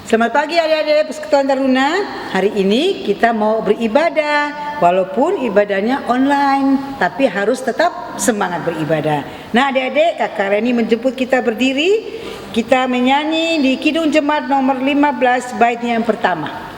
Selamat pagi adik-adik Persekutuan Taruna. Hari ini kita mau beribadah. Walaupun ibadahnya online, tapi harus tetap semangat beribadah. Nah adik-adik, Kakak Reni menjemput kita berdiri. Kita menyanyi di Kidung Jemaat nomor 15 baitnya yang pertama.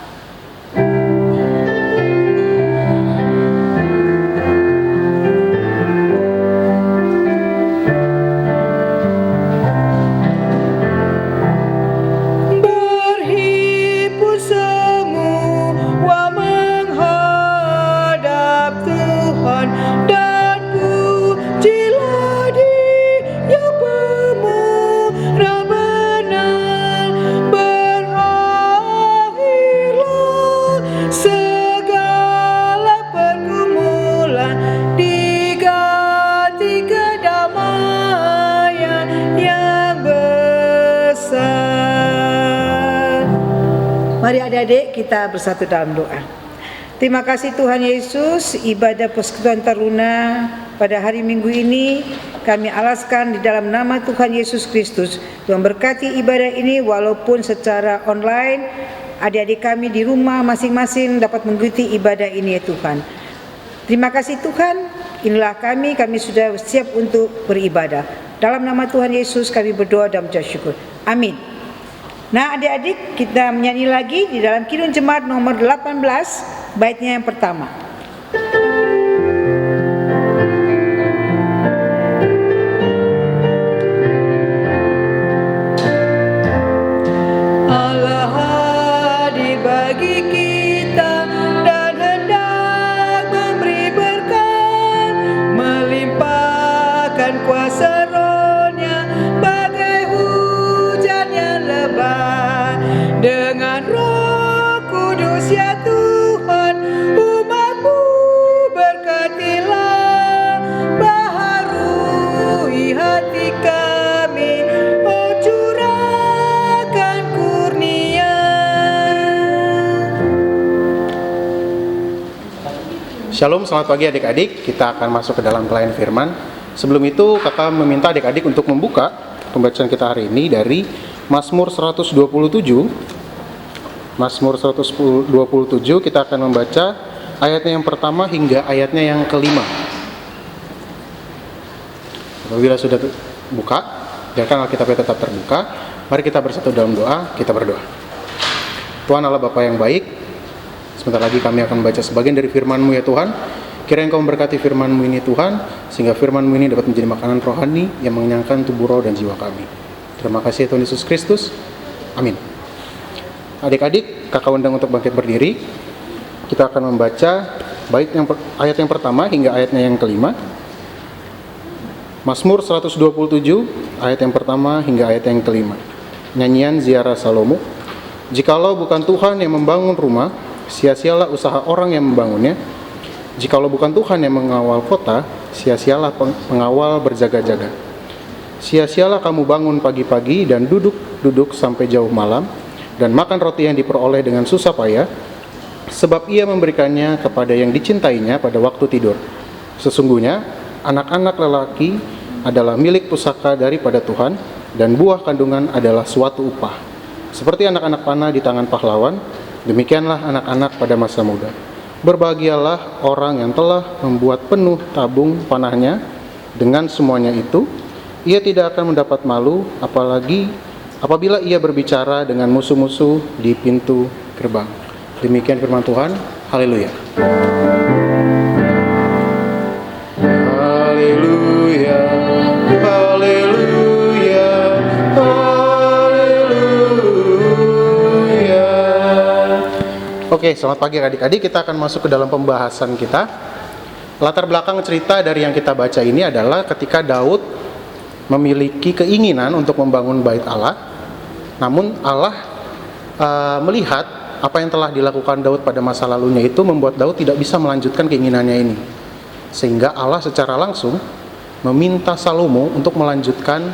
Mari adik-adik kita bersatu dalam doa. Terima kasih Tuhan Yesus, ibadah Persekutuan Taruna pada hari Minggu ini kami alaskan di dalam nama Tuhan Yesus Kristus. Tuhan berkati ibadah ini walaupun secara online, adik-adik kami di rumah masing-masing dapat mengikuti ibadah ini ya Tuhan. Terima kasih Tuhan, inilah kami sudah siap untuk beribadah. Dalam nama Tuhan Yesus kami berdoa dan mengucap syukur. Amin. Nah adik-adik kita menyanyi lagi di dalam Kidung Jemaat nomor 18 baitnya yang pertama. Allah hadir bagi kita dan hendak memberi berkat, melimpahkan kuasa Roh-Nya bagai hujan yang lebat. Dengan Roh Kudus ya Tuhan, umat-Mu berkatilah, baharui hati kami, oh curahkan kurnia. Shalom, selamat pagi adik-adik. Kita akan masuk ke dalam pelayanan firman. Sebelum itu kakak meminta adik-adik untuk membuka pembacaan kita hari ini dari Mazmur 127. Mazmur 127 kita akan membaca ayatnya yang pertama hingga ayatnya yang kelima. Apabila sudah buka, biarkan Alkitabnya tetap terbuka. Mari kita bersatu dalam doa, kita berdoa. Tuhan Allah Bapa yang baik, sebentar lagi kami akan membaca sebagian dari firman-Mu ya Tuhan. Kiranya Engkau memberkati firman-Mu ini Tuhan, sehingga firman-Mu ini dapat menjadi makanan rohani yang mengenyangkan tubuh roh dan jiwa kami. Terima kasih Tuhan Yesus Kristus. Amin. Adik-adik, kakak undang untuk bangkit berdiri. Kita akan membaca ayat yang pertama hingga ayatnya yang kelima. Mazmur 127, ayat yang pertama hingga ayat yang kelima. Nyanyian Ziarah Salomo. Jikalau bukan Tuhan yang membangun rumah, sia-sialah usaha orang yang membangunnya. Jikalau bukan Tuhan yang mengawal kota, sia-sialah pengawal berjaga-jaga. Sia-sialah kamu bangun pagi-pagi dan duduk sampai jauh malam, dan makan roti yang diperoleh dengan susah payah, sebab ia memberikannya kepada yang dicintainya pada waktu tidur. Sesungguhnya anak-anak lelaki adalah milik pusaka daripada Tuhan, dan buah kandungan adalah suatu upah. Seperti anak-anak panah di tangan pahlawan, demikianlah anak-anak pada masa muda. Berbahagialah orang yang telah membuat penuh tabung panahnya. Dengan semuanya itu, ia tidak akan mendapat malu, apalagi apabila ia berbicara dengan musuh-musuh di pintu gerbang. Demikian firman Tuhan. Haleluya. Haleluya. Haleluya. Haleluya. Oke, selamat pagi adik-adik. Kita akan masuk ke dalam pembahasan kita. Latar belakang cerita dari yang kita baca ini adalah ketika Daud memiliki keinginan untuk membangun bait Allah, namun Allah melihat apa yang telah dilakukan Daud pada masa lalunya itu membuat Daud tidak bisa melanjutkan keinginannya ini, sehingga Allah secara langsung meminta Salomo untuk melanjutkan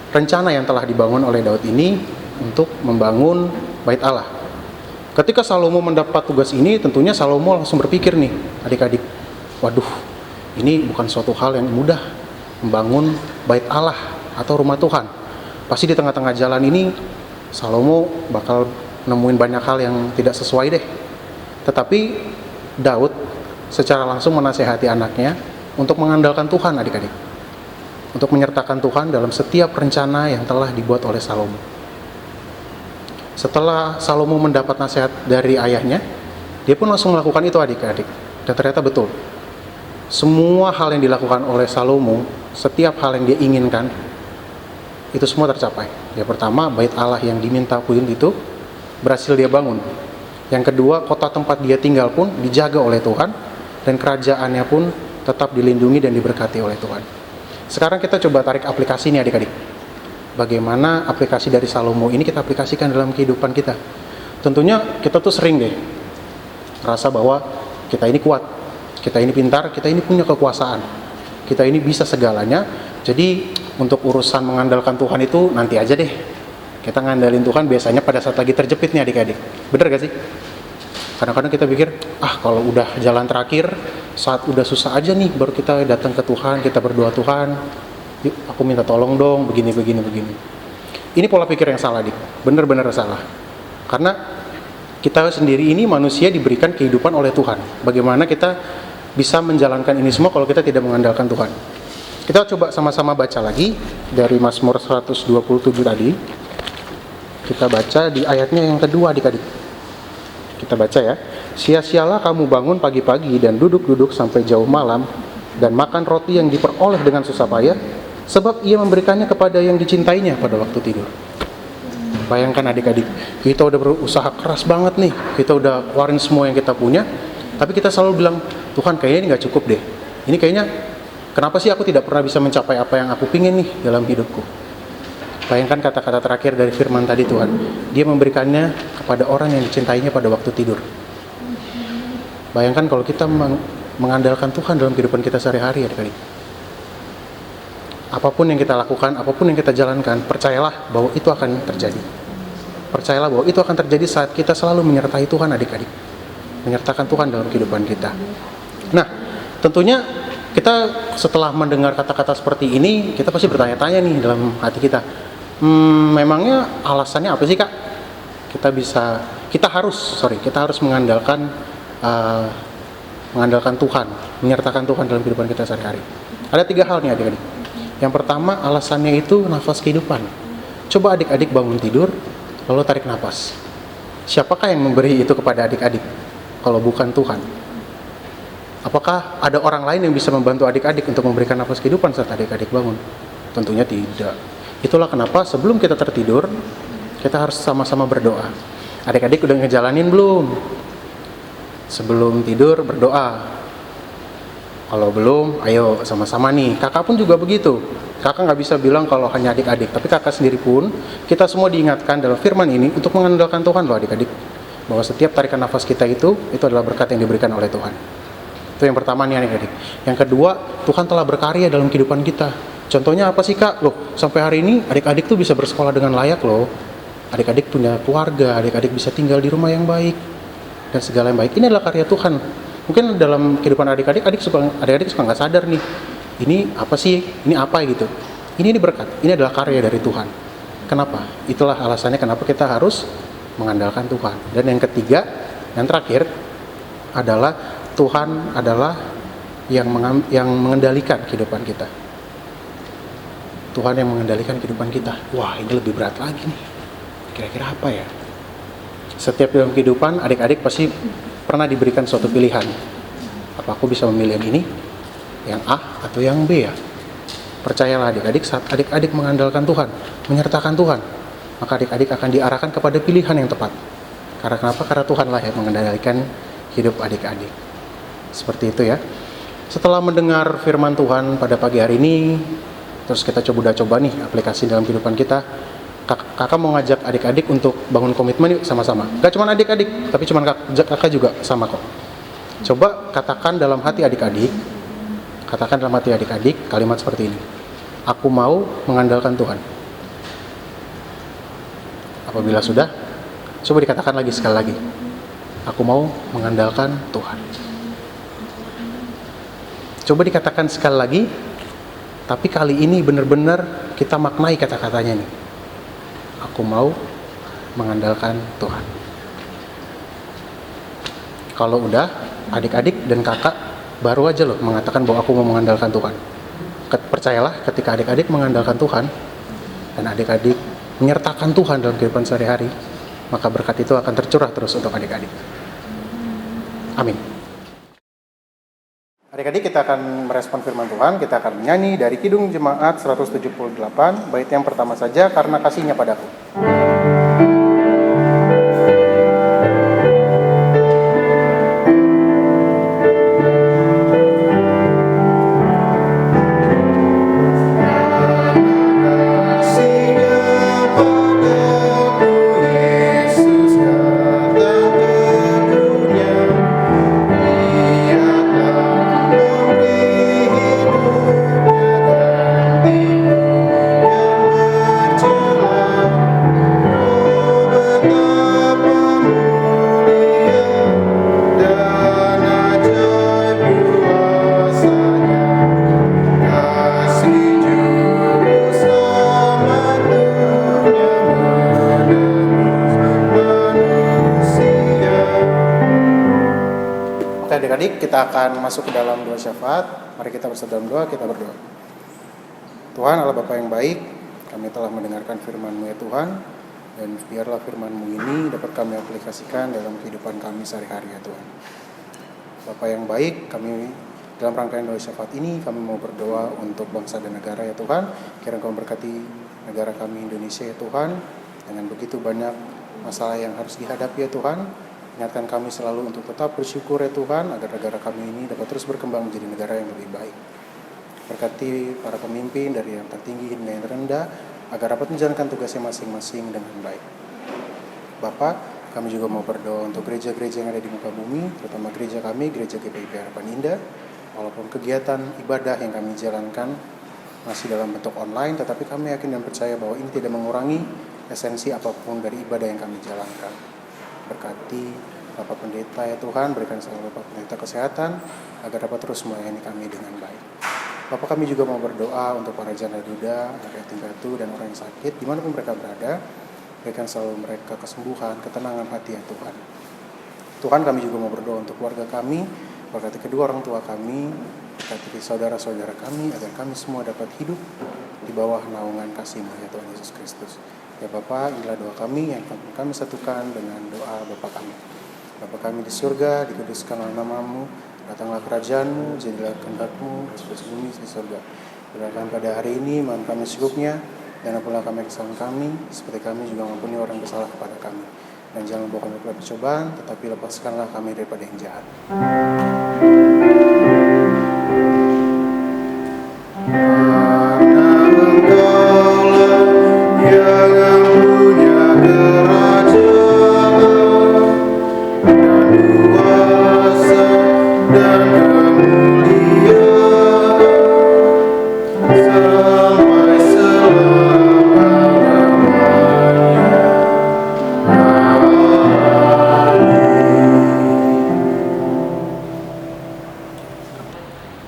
rencana yang telah dibangun oleh Daud ini untuk membangun bait Allah. Ketika Salomo mendapat tugas ini, tentunya Salomo langsung berpikir nih adik-adik, waduh, ini bukan suatu hal yang mudah membangun bait Allah atau rumah Tuhan. Pasti di tengah-tengah jalan ini Salomo bakal nemuin banyak hal yang tidak sesuai deh. Tetapi Daud secara langsung menasehati anaknya untuk mengandalkan Tuhan, adik-adik. Untuk menyertakan Tuhan dalam setiap rencana yang telah dibuat oleh Salomo. Setelah Salomo mendapat nasihat dari ayahnya, dia pun langsung melakukan itu, adik-adik. Dan ternyata betul. Semua hal yang dilakukan oleh Salomo, setiap hal yang dia inginkan, itu semua tercapai. Yang pertama, bait Allah yang diminta pun itu berhasil dia bangun. Yang kedua, kota tempat dia tinggal pun dijaga oleh Tuhan, dan kerajaannya pun tetap dilindungi dan diberkati oleh Tuhan. Sekarang kita coba tarik aplikasi ini, adik-adik. Bagaimana aplikasi dari Salomo ini kita aplikasikan dalam kehidupan kita. Tentunya kita tuh sering deh merasa bahwa kita ini kuat, kita ini pintar, kita ini punya kekuasaan, kita ini bisa segalanya. Jadi untuk urusan mengandalkan Tuhan itu nanti aja deh. Kita ngandalin Tuhan biasanya pada saat lagi terjepit nih, adik-adik. Bener gak sih? Kadang-kadang kita pikir, kalau udah jalan terakhir, saat udah susah aja nih, baru kita datang ke Tuhan, kita berdoa, Tuhan, yuk aku minta tolong dong, begini. Ini pola pikir yang salah, dik. Bener-bener salah. Karena kita sendiri ini manusia diberikan kehidupan oleh Tuhan. Bagaimana kita bisa menjalankan ini semua kalau kita tidak mengandalkan Tuhan? Kita coba sama-sama baca lagi dari Mazmur 127 tadi. Kita baca di ayatnya yang kedua, adik-adik. Kita baca ya. Sia-sialah kamu bangun pagi-pagi dan duduk-duduk sampai jauh malam dan makan roti yang diperoleh dengan susah payah, sebab ia memberikannya kepada yang dicintainya pada waktu tidur. Bayangkan, adik-adik, kita udah berusaha keras banget nih, kita udah keluarin semua yang kita punya, tapi kita selalu bilang, Tuhan kayaknya ini gak cukup deh. Ini kayaknya, kenapa sih aku tidak pernah bisa mencapai apa yang aku pingin nih dalam hidupku? Bayangkan kata-kata terakhir dari firman tadi, Tuhan, dia memberikannya kepada orang yang dicintainya pada waktu tidur. Bayangkan kalau kita mengandalkan Tuhan dalam kehidupan kita sehari-hari, adik-adik. Apapun yang kita lakukan, apapun yang kita jalankan, percayalah bahwa itu akan terjadi. Percayalah bahwa itu akan terjadi saat kita selalu menyertai Tuhan, adik-adik. Menyertakan Tuhan dalam kehidupan kita. Nah, tentunya kita setelah mendengar kata-kata seperti ini, kita pasti bertanya-tanya nih dalam hati kita. Memangnya alasannya apa sih, Kak? Kita harus mengandalkan Tuhan, menyertakan Tuhan dalam kehidupan kita sehari-hari. Ada 3 hal nih, adik-adik. Yang pertama, alasannya itu nafas kehidupan. Coba adik-adik bangun tidur, lalu tarik nafas. Siapakah yang memberi itu kepada adik-adik kalau bukan Tuhan? Apakah ada orang lain yang bisa membantu adik-adik untuk memberikan nafas kehidupan saat adik-adik bangun? Tentunya tidak. Itulah kenapa sebelum kita tertidur, kita harus sama-sama berdoa. Adik-adik udah ngejalanin belum? Sebelum tidur berdoa. Kalau belum, ayo sama-sama nih. Kakak pun juga begitu. Kakak nggak bisa bilang kalau hanya adik-adik, tapi kakak sendiri pun, kita semua diingatkan dalam firman ini untuk mengandalkan Tuhan loh, adik-adik. Bahwa setiap tarikan nafas kita itu adalah berkat yang diberikan oleh Tuhan. Itu yang pertama nih, adik-adik. Yang kedua, Tuhan telah berkarya dalam kehidupan kita. Contohnya apa sih, Kak? Loh, sampai hari ini adik-adik tuh bisa bersekolah dengan layak loh. Adik-adik punya keluarga, adik-adik bisa tinggal di rumah yang baik dan segala yang baik. Ini adalah karya Tuhan. Mungkin dalam kehidupan adik-adik suka nggak sadar nih. Ini apa sih? Ini apa gitu? Ini berkat. Ini adalah karya dari Tuhan. Kenapa? Itulah alasannya kenapa kita harus mengandalkan Tuhan. Dan yang ketiga, yang terakhir adalah Tuhan adalah yang mengendalikan kehidupan kita. Tuhan yang mengendalikan kehidupan kita. Wah, ini lebih berat lagi nih. Kira-kira apa ya? Setiap dalam kehidupan, adik-adik pasti pernah diberikan suatu pilihan. Apa aku bisa memilih yang ini, yang A, atau yang B ya? Percayalah adik-adik, saat adik-adik mengandalkan Tuhan, menyertakan Tuhan, maka adik-adik akan diarahkan kepada pilihan yang tepat. Karena kenapa? Karena Tuhanlah yang mengendalikan hidup adik-adik. Seperti itu ya. Setelah mendengar firman Tuhan pada pagi hari ini, terus kita coba nih aplikasi dalam kehidupan kita. Kakak mau ngajak adik-adik untuk bangun komitmen yuk sama-sama. Gak cuma adik-adik, tapi cuma kakak juga sama kok. Coba katakan dalam hati adik-adik kalimat seperti ini. Aku mau mengandalkan Tuhan. Apabila sudah, coba dikatakan lagi sekali lagi. Aku mau mengandalkan Tuhan. Coba dikatakan sekali lagi, tapi kali ini benar-benar kita maknai kata-katanya nih. Aku mau mengandalkan Tuhan. Kalau udah, adik-adik dan kakak baru aja loh mengatakan bahwa aku mau mengandalkan Tuhan. Percayalah, ketika adik-adik mengandalkan Tuhan dan adik-adik menyertakan Tuhan dalam kehidupan sehari-hari, maka berkat itu akan tercurah terus untuk adik-adik. Amin. Adik-adik, kita akan merespon firman Tuhan. Kita akan menyanyi dari Kidung Jemaat 178, bait yang pertama saja, Karena Kasih-Nya Padaku. Adik-adik, kita akan masuk ke dalam doa syafaat. Mari kita bersatu dalam doa, kita berdoa. Tuhan Allah Bapa yang baik, kami telah mendengarkan firman-Mu ya Tuhan, dan biarlah firman-Mu ini dapat kami aplikasikan dalam kehidupan kami sehari-hari ya Tuhan. Bapa yang baik, kami dalam rangkaian doa syafaat ini, kami mau berdoa untuk bangsa dan negara ya Tuhan. Kiranya Kau berkati negara kami Indonesia ya Tuhan, dengan begitu banyak masalah yang harus dihadapi ya Tuhan. Ingatkan kami selalu untuk tetap bersyukur ya Tuhan, agar negara kami ini dapat terus berkembang menjadi negara yang lebih baik. Berkati para pemimpin dari yang tertinggi hingga yang terendah, agar dapat menjalankan tugasnya masing-masing dengan baik. Bapak, kami juga mau berdoa untuk gereja-gereja yang ada di muka bumi, terutama gereja kami, Gereja GPIP Harapan Indah. Walaupun kegiatan ibadah yang kami jalankan masih dalam bentuk online, tetapi kami yakin dan percaya bahwa ini tidak mengurangi esensi apapun dari ibadah yang kami jalankan. Berkati Bapak Pendeta ya Tuhan, berikan selalu Bapak Pendeta kesehatan agar dapat terus melayani kami dengan baik. Bapak, kami juga mau berdoa untuk para janda duda, anak yatim piatu dan orang yang sakit dimanapun mereka berada. Berikan selalu mereka kesembuhan, ketenangan hati ya Tuhan. Tuhan, kami juga mau berdoa untuk keluarga kami, berkati kedua orang tua kami, berkati saudara-saudara kami, agar kami semua dapat hidup di bawah naungan kasih-Mu ya Tuhan Yesus Kristus. Ya Bapa, inilah doa kami yang kami satukan dengan doa Bapa kami. Bapa kami di surga, dikuduskanlah nama-Mu, datanglah kerajaan-Mu, jadilah kehendak-Mu seperti bumi di surga. Berikan pada hari ini makan kami secukupnya, dan ampunilah kami kesalahan kami, seperti kami juga mengampuni orang yang bersalah kepada kami. Dan jangan membawa kami kepada percobaan, tetapi lepaskanlah kami daripada yang jahat.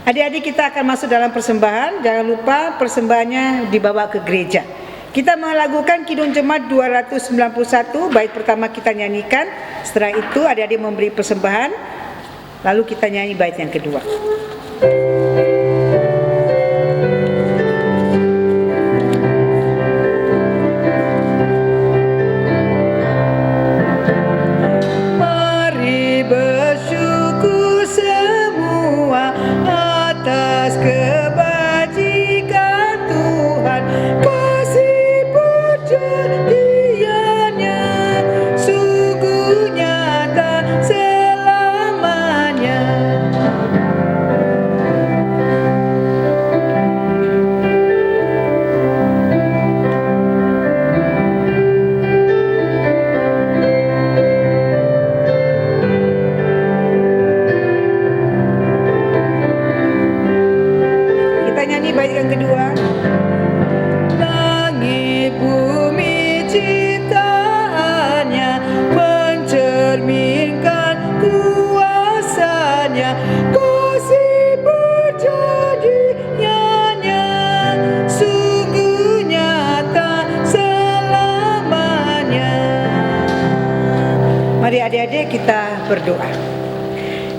Adik-adik, kita akan masuk dalam persembahan. Jangan lupa persembahannya dibawa ke gereja. Kita melakukan Kidung Jemaat 291, bait pertama kita nyanyikan. Setelah itu adik-adik memberi persembahan, lalu kita nyanyi bait yang kedua. Mari bersyukur semua atas kebajikan Tuhan, kasih perjanjiannya sungguh nyata selamanya. Kita nyanyi bait yang kedua. Langit bumi ciptaannya mencerminkan kuasanya, kasih perjanjiannya sungguh nyata selamanya. kita berdoa.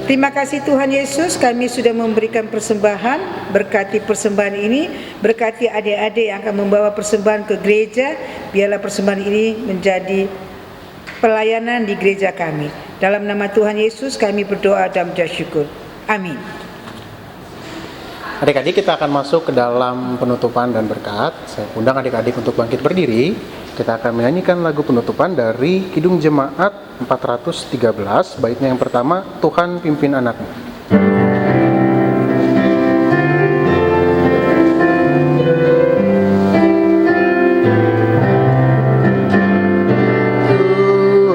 Terima kasih Tuhan Yesus, kami sudah memberikan persembahan. Berkati persembahan ini, berkati adik-adik yang akan membawa persembahan ke gereja. Biarlah persembahan ini menjadi pelayanan di gereja kami. Dalam nama Tuhan Yesus kami berdoa dan bersyukur. Amin. Adik-adik, kita akan masuk ke dalam penutupan dan berkat. Saya undang adik-adik untuk bangkit berdiri. Kita akan menyanyikan lagu penutupan dari Kidung Jemaat 413. Baitnya yang pertama, Tuhan pimpin anakmu.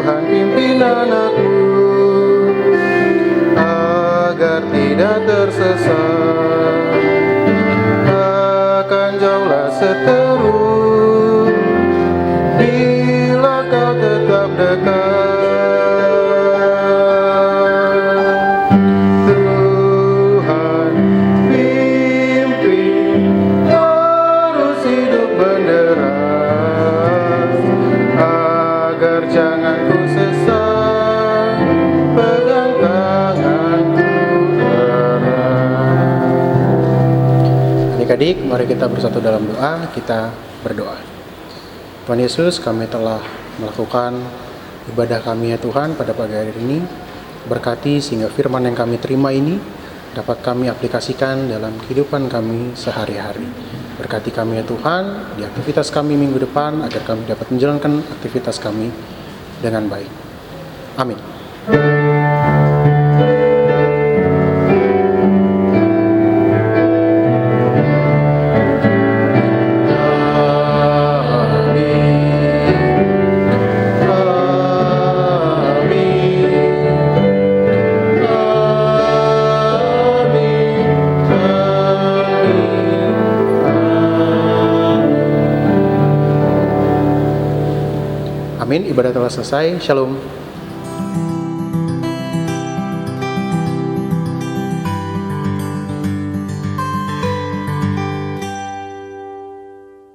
Tuhan pimpin anakmu agar tidak tersesat, akan jauhlah seteru bila kau tetap dekat. Tuhan pimpin terus hidup benderang, agar jangan ku sesat, pegang tanganku erat. Adik-adik, mari kita bersatu dalam doa. Kita berdoa. Tuhan Yesus, kami telah melakukan ibadah kami ya Tuhan pada pagi hari ini. Berkati sehingga firman yang kami terima ini dapat kami aplikasikan dalam kehidupan kami sehari-hari. Berkati kami ya Tuhan di aktivitas kami minggu depan, agar kami dapat menjalankan aktivitas kami dengan baik. Amin. Amin. Ibadah telah selesai. Shalom.